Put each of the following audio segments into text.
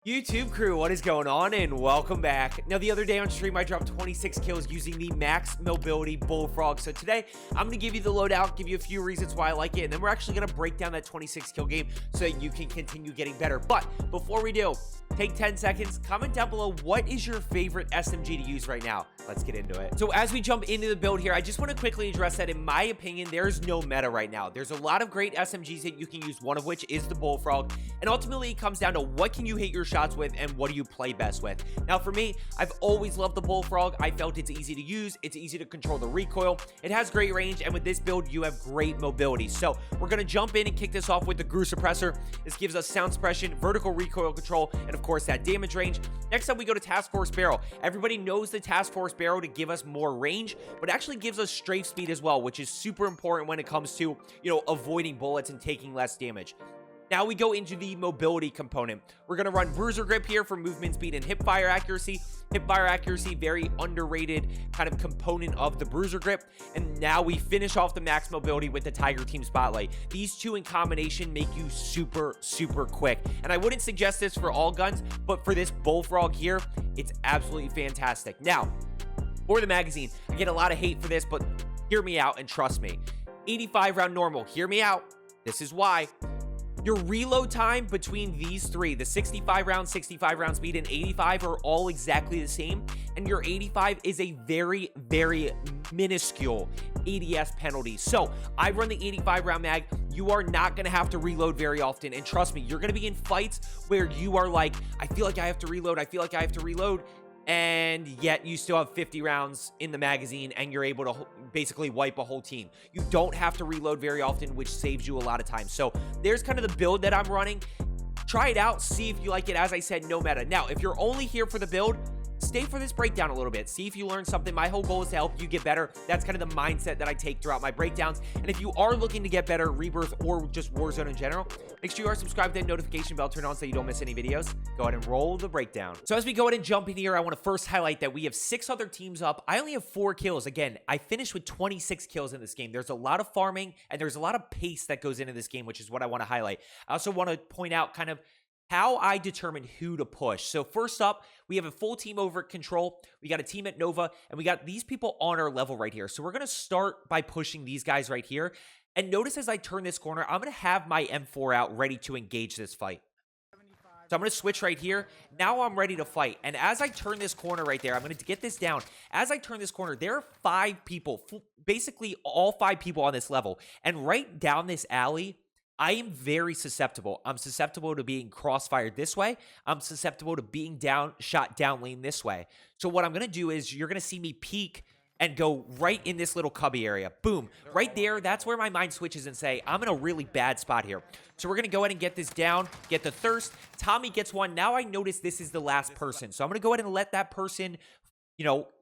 YouTube crew, what is going on, and welcome back. Now, the other day on stream, I dropped 26 kills using the max mobility Bullfrog. So today, I'm going to give you the loadout, give you a few reasons why I like it, and then we're actually going to break down that 26 kill game so that you can continue getting better. But before we do, take 10 seconds, comment down below what is your favorite SMG to use right now. Let's get into it. So as we jump into the build here, I just want to quickly address that in my opinion, there's no meta right now. There's a lot of great SMGs that you can use, one of which is the Bullfrog. And ultimately, it comes down to what can you hit your shots with and what do you play best with. Now for me, I've always loved the Bullfrog. I felt it's easy to use, it's easy to control the recoil, it has great range, and with this build, you have great mobility. So we're going to jump in and kick this off with the Grew Suppressor. This gives us sound suppression, vertical recoil control, and of course that damage range. Next up, we go to Task Force Barrel. Everybody knows the Task Force Barrel to give us more range, but it actually gives us strafe speed as well, which is super important when it comes to, avoiding bullets and taking less damage. Now we go into the mobility component. We're going to run Bruiser Grip here for movement speed and hipfire accuracy. Hipfire accuracy, very underrated kind of component of the Bruiser Grip. And now we finish off the max mobility with the Tiger Team Spotlight. These two in combination make you super, super quick. And I wouldn't suggest this for all guns, but for this Bullfrog here, it's absolutely fantastic. Now, for the magazine, I get a lot of hate for this, but hear me out and trust me. 85 round normal, hear me out. This is why. Your reload time between these three, the 65 round speed, and 85 are all exactly the same. And your 85 is a very, very minuscule ADS penalty. So I run the 85 round mag. You are not going to have to reload very often. And trust me, you're going to be in fights where you are like, I feel like I have to reload. I feel like I have to reload. And yet you still have 50 rounds in the magazine and you're able to basically wipe a whole team. You don't have to reload very often, which saves you a lot of time. So there's kind of the build that I'm running. Try it out, see if you like it. As I said, no meta. Now, if you're only here for the build, stay for this breakdown a little bit. See if you learn something. My whole goal is to help you get better. That's kind of the mindset that I take throughout my breakdowns. And if you are looking to get better, Rebirth or just Warzone in general, make sure you are subscribed and notification bell turned on so you don't miss any videos. Go ahead and roll the breakdown. So as we go ahead and jump in here, I want to first highlight that we have 6 other teams up. I only have 4 kills. Again, I finished with 26 kills in this game. There's a lot of farming and there's a lot of pace that goes into this game, which is what I want to highlight. I also want to point out kind of how I determine who to push. So first up, we have a full team over at Control. We got a team at Nova, and we got these people on our level right here. So we're going to start by pushing these guys right here. And notice as I turn this corner, I'm going to have my M4 out ready to engage this fight. So I'm going to switch right here. Now I'm ready to fight. And as I turn this corner right there, I'm going to get this down. As I turn this corner, there are 5 people, basically all 5 people on this level. And right down this alley, I am very susceptible. I'm susceptible to being crossfired this way. I'm susceptible to being shot down lane this way. So what I'm going to do is you're going to see me peek and go right in this little cubby area. Boom. Right there, that's where my mind switches and say, I'm in a really bad spot here. So we're going to go ahead and get this down, get the thirst. Tommy gets one. Now I notice this is the last person. So I'm going to go ahead and let that person,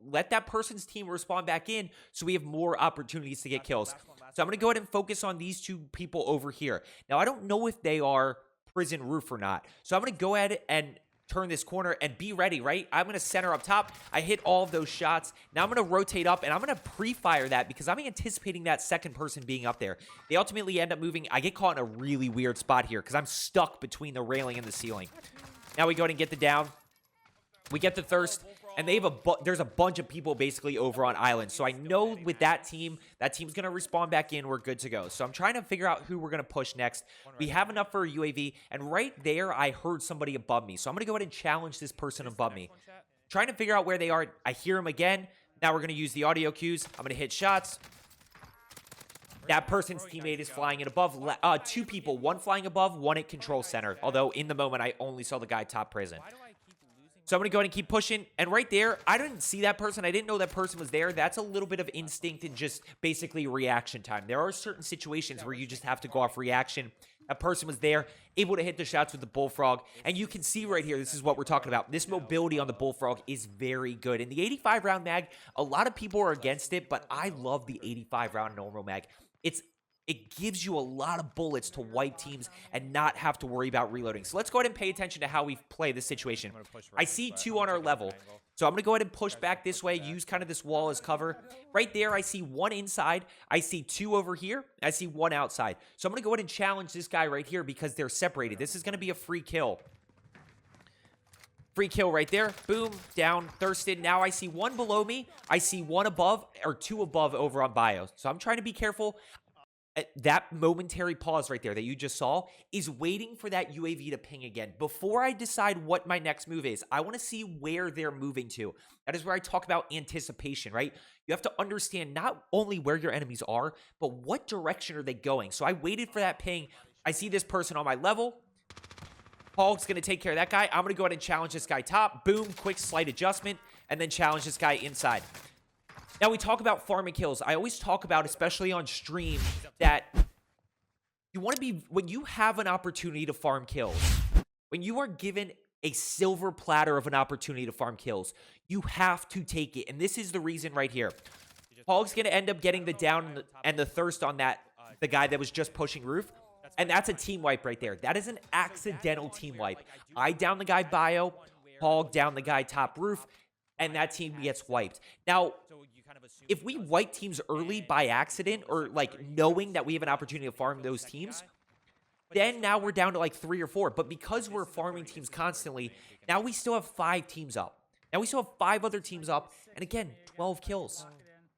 let that person's team respawn back in so we have more opportunities to get kills. So I'm going to go ahead and focus on these 2 people over here. Now, I don't know if they are prison roof or not. So I'm going to go ahead and turn this corner and be ready, right? I'm going to center up top. I hit all of those shots. Now I'm going to rotate up and I'm going to pre-fire that because I'm anticipating that second person being up there. They ultimately end up moving. I get caught in a really weird spot here because I'm stuck between the railing and the ceiling. Now we go ahead and get the down. We get the thirst. And they have there's a bunch of people basically over on island. So I know with that team's going to respawn back in. We're good to go. So I'm trying to figure out who we're going to push next. We have enough for a UAV. And right there, I heard somebody above me. So I'm going to go ahead and challenge this person above me. Trying to figure out where they are. I hear them again. Now we're going to use the audio cues. I'm going to hit shots. That person's teammate is flying it above. 2 people. 1 flying above, 1 at control center. Although in the moment, I only saw the guy top prison. So I'm going to go ahead and keep pushing. And right there, I didn't see that person. I didn't know that person was there. That's a little bit of instinct and just basically reaction time. There are certain situations where you just have to go off reaction. That person was there, able to hit the shots with the Bullfrog. And you can see right here, this is what we're talking about. This mobility on the Bullfrog is very good. In the 85 round mag, a lot of people are against it, but I love the 85 round normal mag. It gives you a lot of bullets to wipe teams and not have to worry about reloading. So let's go ahead and pay attention to how we play this situation. I see 2 on our level. So I'm going to go ahead and push back this way, use kind of this wall as cover. Right there, I see 1 inside. I see 2 over here. I see 1 outside. So I'm going to go ahead and challenge this guy right here because they're separated. This is going to be a free kill. Free kill right there. Boom. Down. Thirsted. Now I see one below me. I see one above or two above over on bio. So I'm trying to be careful. That momentary pause right there that you just saw is waiting for that UAV to ping again. Before I decide what my next move is, I want to see where they're moving to. That is where I talk about anticipation, right? You have to understand not only where your enemies are, but what direction are they going. So I waited for that ping. I see this person on my level. Paul's going to take care of that guy. I'm going to go ahead and challenge this guy top. Boom, quick slight adjustment, and then challenge this guy inside. Now, we talk about farming kills. I always talk about, especially on stream, that you want to be, when you have an opportunity to farm kills, when you are given a silver platter of an opportunity to farm kills, you have to take it. And this is the reason right here. Paul's going to end up getting the down and the thirst on that, the guy that was just pushing roof. And that's a team wipe right there. That is an accidental team wipe. I down the guy bio, Paul down the guy top roof, and that team gets wiped. Now, if we wipe teams early by accident or like knowing that we have an opportunity to farm those teams, then now we're down to like 3 or 4. But because we're farming teams constantly, now we still have 5 teams up. Now we still have 5 other teams up. And again, 12 kills.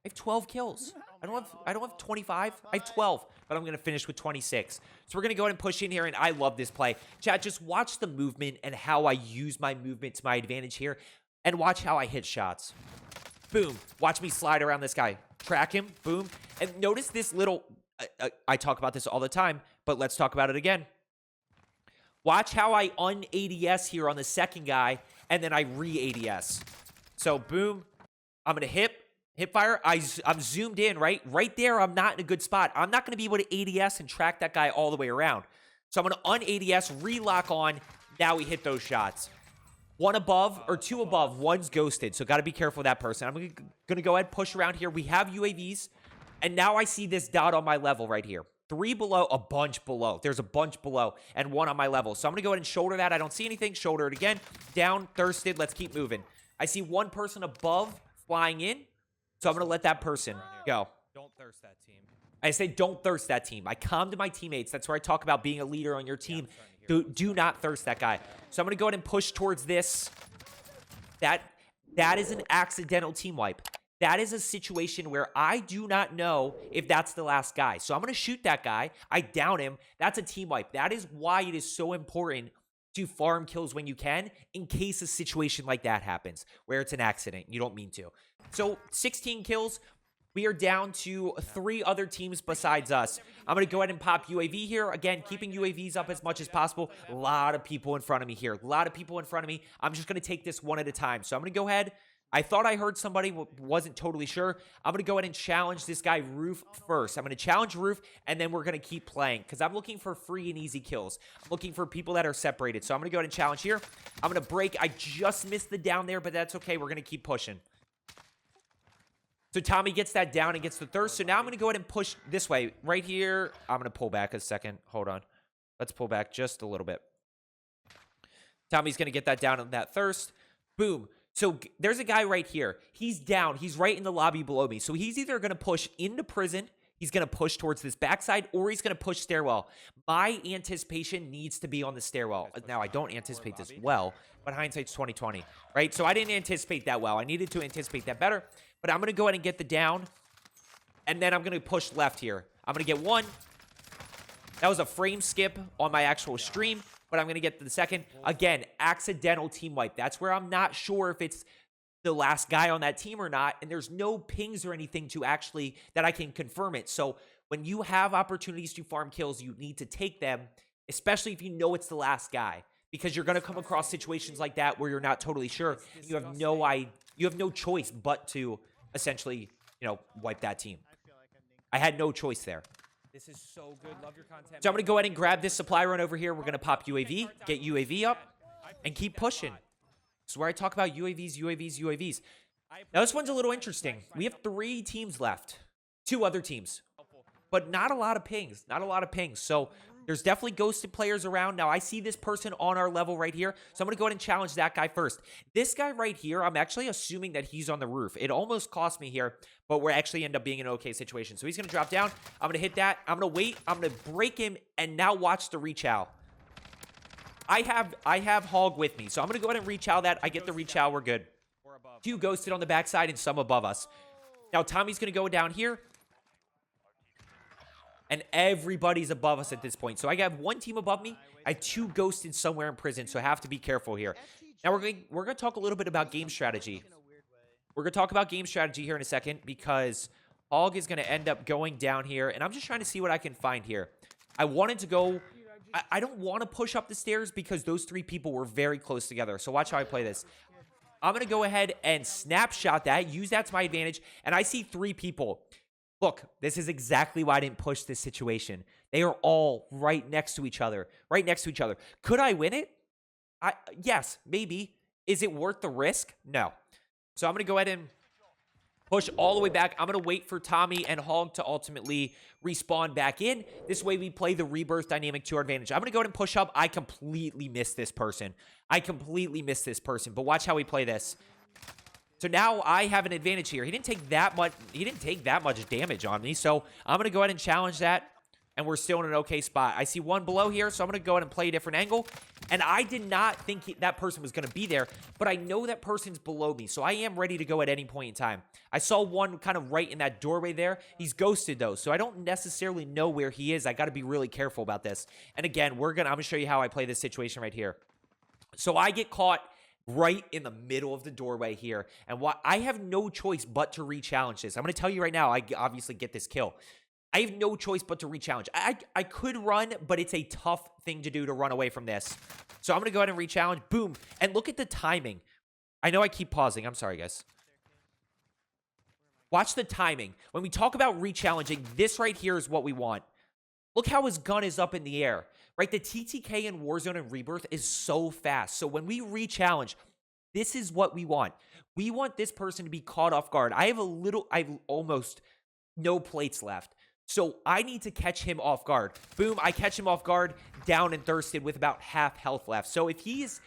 I have 12 kills. I don't have 25. I have 12, but I'm going to finish with 26. So we're going to go ahead and push in here, and I love this play. Chat, just watch the movement and how I use my movement to my advantage here, and watch how I hit shots. Boom. Watch me slide around this guy. Track him. Boom. And notice this little... I talk about this all the time, but let's talk about it again. Watch how I un-ADS here on the second guy, and then I re-ADS. So, boom. I'm going to hip fire. I'm zoomed in, right? Right there, I'm not in a good spot. I'm not going to be able to ADS and track that guy all the way around. So I'm going to un-ADS, re-lock on. Now we hit those shots. 1 above, or 2 above, 1's ghosted. So got to be careful of that person. I'm going to go ahead, push around here. We have UAVs. And now I see this dot on my level right here. 3 below, a bunch below. There's a bunch below, and 1 on my level. So I'm going to go ahead and shoulder that. I don't see anything. Shoulder it again. Down, thirsted. Let's keep moving. I see 1 person above flying in. So I'm going to let that person go. Don't thirst that team. I say don't thirst that team. I calm to my teammates. That's where I talk about being a leader on your team. Do not thirst that guy. So I'm going to go ahead and push towards this. That is an accidental team wipe. That is a situation where I do not know if that's the last guy. So I'm going to shoot that guy. I down him. That's a team wipe. That is why it is so important to farm kills when you can, in case a situation like that happens, where it's an accident. You don't mean to. So 16 kills. We are down to 3 other teams besides us. I'm going to go ahead and pop UAV here. Again, keeping UAVs up as much as possible. A lot of people in front of me here. A lot of people in front of me. I'm just going to take this one at a time. So I'm going to go ahead. I thought I heard somebody, wasn't totally sure. I'm going to go ahead and challenge this guy Roof first. I'm going to challenge Roof, and then we're going to keep playing, because I'm looking for free and easy kills. I'm looking for people that are separated. So I'm going to go ahead and challenge here. I'm going to break. I just missed the down there, but that's okay. We're going to keep pushing. So Tommy gets that down and gets the thirst. So now I'm going to go ahead and push this way. Right here, I'm going to pull back a second. Hold on. Let's pull back just a little bit. Tommy's going to get that down on that thirst. Boom. So there's a guy right here. He's down. He's right in the lobby below me. So he's either going to push into prison, he's going to push towards this backside, or he's going to push stairwell. My anticipation needs to be on the stairwell. Now, I don't anticipate this well, but hindsight's 20/20, right? So I didn't anticipate that well. I needed to anticipate that better, but I'm going to go ahead and get the down, and then I'm going to push left here. I'm going to get 1. That was a frame skip on my actual stream, but I'm going to get the second. Again, accidental team wipe. That's where I'm not sure if it's the last guy on that team or not, and there's no pings or anything to actually that I can confirm it. So when you have opportunities to farm kills, you need to take them, especially if you know it's the last guy, because you're going to come across situations like that where you're not totally sure. You have no choice but to essentially, wipe that team. I had no choice there. This is so good. Love your content. So I'm going to go ahead and grab this supply run over here. We're going to pop UAV, get UAV up, and keep pushing. This is where I talk about UAVs. Now, this one's a little interesting. We have 3 teams left. 2 other teams. But not a lot of pings. So there's definitely ghosted players around. Now, I see this person on our level right here. So I'm going to go ahead and challenge that guy first. This guy right here, I'm actually assuming that he's on the roof. It almost cost me here, but we're actually end up being in an okay situation. So he's going to drop down. I'm going to hit that. I'm going to wait. I'm going to break him, and now watch the reach out. I have Hog with me, so I'm gonna go ahead and rechow that. I get the rechow, we're good. Or above. 2 ghosted on the backside and some above us. Now Tommy's gonna go down here. And everybody's above us at this point. So I have 1 team above me. I have 2 ghosted somewhere in prison, so I have to be careful here. Now we're gonna talk a little bit about game strategy. We're gonna talk about game strategy here in a second because Hog is gonna end up going down here, and I'm just trying to see what I can find here. I wanted to go. I don't want to push up the stairs because those 3 people were very close together. So watch how I play this. I'm going to go ahead and snapshot that, use that to my advantage, and I see 3 people. Look, this is exactly why I didn't push this situation. They are all right next to each other, right next to each other. Could I win it? Yes, maybe. Is it worth the risk? No. So I'm going to go ahead and push all the way back. I'm going to wait for Tommy and Hog to ultimately respawn back in. This way we play the Rebirth dynamic to our advantage. I'm going to go ahead and push up. I completely missed this person. But watch how we play this. So now I have an advantage here. He didn't take that much damage on me. So I'm going to go ahead and challenge that. And we're still in an okay spot. I see 1 below here, so I'm going to go ahead and play a different angle. And I did not think that person was going to be there, but I know that person's below me, so I am ready to go at any point in time. I saw one kind of right in that doorway there. He's ghosted, though, so I don't necessarily know where he is. I got to be really careful about this. And again, I'm going to show you how I play this situation right here. So I get caught right in the middle of the doorway here, and I have no choice but to re-challenge this. I'm going to tell you right now, I obviously get this kill. I have no choice but to re-challenge. I could run, but it's a tough thing to do to run away from this. So I'm going to go ahead and re-challenge. Boom. And look at the timing. I know I keep pausing. I'm sorry, guys. Watch the timing. When we talk about re-challenging, this right here is what we want. Look how his gun is up in the air. Right? The TTK in Warzone and Rebirth is so fast. So when we re-challenge, this is what we want. We want this person to be caught off guard. I have almost no plates left. So I need to catch him off guard. Boom, I catch him off guard, down and thirsted with about half health left. So if he's,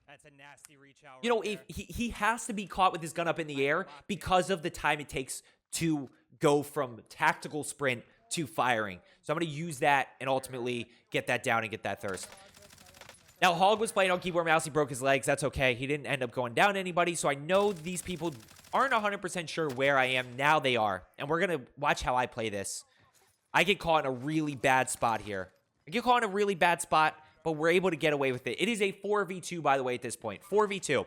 that's a nasty reach out. you know, if he has to be caught with his gun up in the air because of the time it takes to go from tactical sprint to firing. So I'm going to use that and ultimately get that down and get that thirst. Now, Hog was playing on keyboard mouse. He broke his legs. That's okay. He didn't end up going down to anybody. So I know these people aren't 100% sure where I am. Now they are. And we're going to watch how I play this. I get caught in a really bad spot here. I get caught in a really bad spot, but we're able to get away with it. It is a 4v2, by the way, at this point. 4v2. So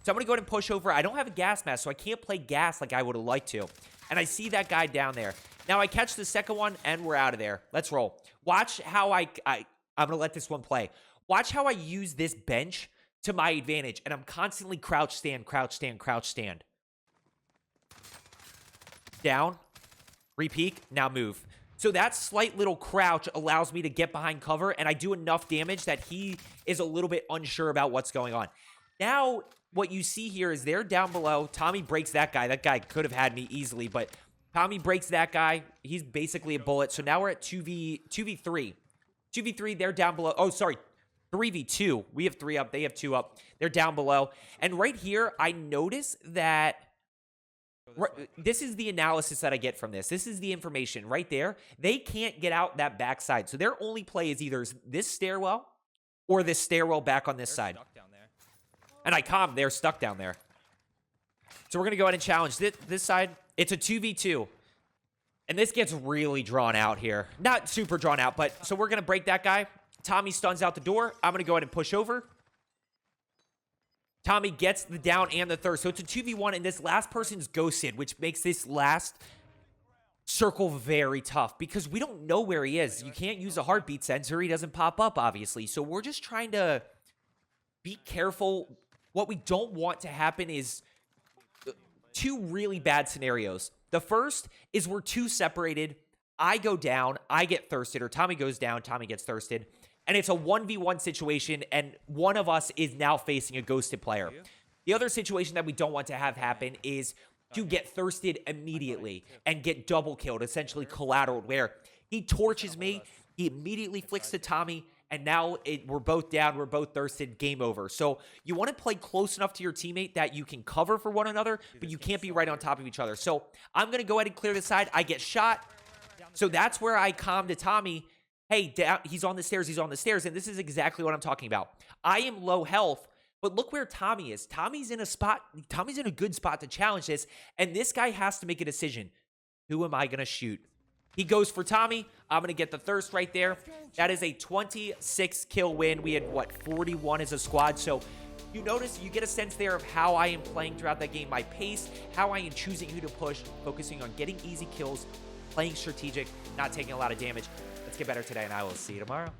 I'm going to go ahead and push over. I don't have a gas mask, so I can't play gas like I would have liked to. And I see that guy down there. Now I catch the second one, and we're out of there. Let's roll. Watch how I'm going to let this one play. Watch how I use this bench to my advantage, and I'm constantly crouch stand, crouch stand, crouch stand. Down. Re-peek. Now move. So that slight little crouch allows me to get behind cover, and I do enough damage that he is a little bit unsure about what's going on. Now, what you see here is they're down below. Tommy breaks that guy. That guy could have had me easily, but Tommy breaks that guy. He's basically a bullet. So now we're at 2v3. 2v3, they're down below. Oh, sorry. 3v2. We have 3 up. They have 2 up. They're down below. And right here, I notice that this is the analysis that I get from this. This is the information right there. They can't get out that backside. So their only play is either this stairwell or this stairwell back on this side. Stuck down there. And they're stuck down there. So we're going to go ahead and challenge this side. It's a 2v2. And this gets really drawn out here. Not super drawn out, but so we're going to break that guy. Tommy stuns out the door. I'm going to go ahead and push over. Tommy gets the down and the thirst. So it's a 2v1, and this last person's ghosted, which makes this last circle very tough because we don't know where he is. You can't use a heartbeat sensor. He doesn't pop up, obviously. So we're just trying to be careful. What we don't want to happen is 2 really bad scenarios. The first is we're 2 separated. I go down, I get thirsted, or Tommy goes down, Tommy gets thirsted. And it's a 1v1 situation, and one of us is now facing a ghosted player. The other situation that we don't want to have happen is to get thirsted immediately and get double killed, essentially collateral, where he torches me, he immediately flicks to Tommy, and now we're both down, we're both thirsted, game over. So you want to play close enough to your teammate that you can cover for one another, but you can't be right on top of each other. So I'm going to go ahead and clear this side. I get shot. So that's where I calm to Tommy. hey, down, he's on the stairs, he's on the stairs. And this is exactly what I'm talking about. I am low health, but look where Tommy is. Tommy's in a good spot to challenge this. And this guy has to make a decision. Who am I going to shoot? He goes for Tommy. I'm going to get the thirst right there. That is a 26 kill win. We had, what, 41 as a squad. So you notice, you get a sense there of how I am playing throughout that game, my pace, how I am choosing who to push, focusing on getting easy kills, playing strategic, not taking a lot of damage. Let's get better today, and I will see you tomorrow.